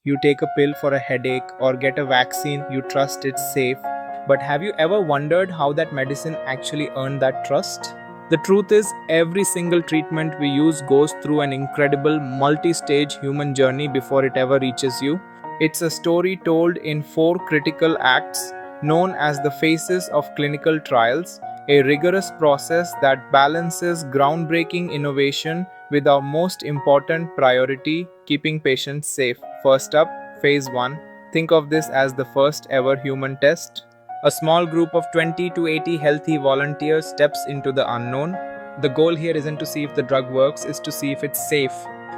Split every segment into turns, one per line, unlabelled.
You take a pill for a headache or get a vaccine, you trust it's safe. But have you ever wondered how that medicine actually earned that trust? The truth is, every single treatment we use goes through an incredible multi stage human journey before it ever reaches you. It's a story told in four critical acts known as the phases of clinical trials, a rigorous process that balances groundbreaking innovation with our most important priority, keeping patients safe. First up, phase 1. Think of this as the first ever human test. A small group of 20 to 80 healthy volunteers steps into the unknown. The goal here isn't to see if the drug works, is to see if it's safe.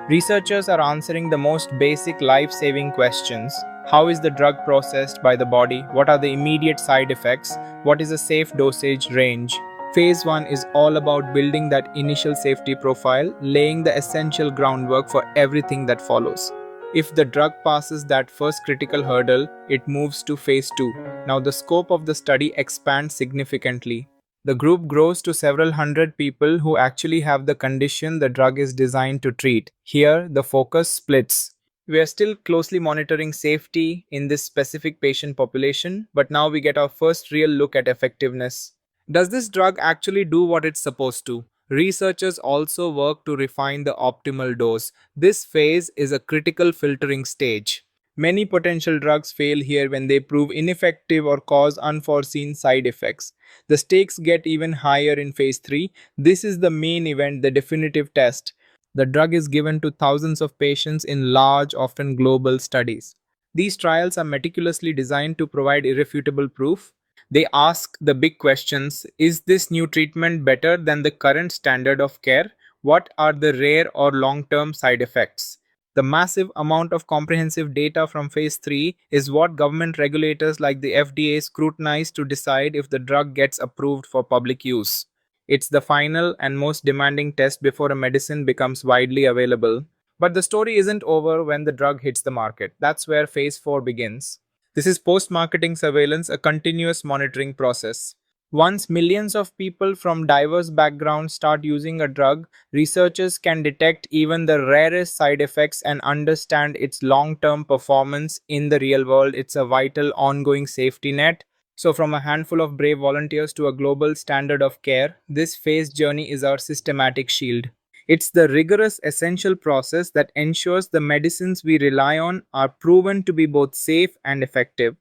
Researchers are answering the most basic life-saving questions. How is the drug processed by the body? What are the immediate side effects? What is a safe dosage range? Phase 1 is all about building that initial safety profile, laying the essential groundwork for everything that follows. If the drug passes that first critical hurdle, it moves to phase 2. Now, the scope of the study expands significantly. The group grows to several hundred people who actually have the condition the drug is designed to treat. Here, the focus splits. We are still closely monitoring safety in this specific patient population, but now we get our first real look at effectiveness. Does this drug actually do what it's supposed to? Researchers also work to refine the optimal dose. This phase is a critical filtering stage. Many potential drugs fail here when they prove ineffective or cause unforeseen side effects. The stakes get even higher in phase 3. This is the main event, the definitive test. The drug is given to thousands of patients in large, often global studies. These trials are meticulously designed to provide irrefutable proof. They ask the big questions: is this new treatment better than the current standard of care? What are the rare or long term side effects? The massive amount of comprehensive data from phase 3 is what government regulators like the FDA scrutinize to decide if the drug gets approved for public use. It's the final and most demanding test before a medicine becomes widely available. But the story isn't over when the drug hits the market. That's where phase 4 begins. This is post marketing surveillance, a continuous monitoring process. Once millions of people from diverse backgrounds start using a drug, researchers can detect even the rarest side effects and understand its long term performance in the real world. It's a vital, ongoing safety net. So, from a handful of brave volunteers to a global standard of care, this phase journey is our systematic shield. It's the rigorous, essential process that ensures the medicines we rely on are proven to be both safe and effective.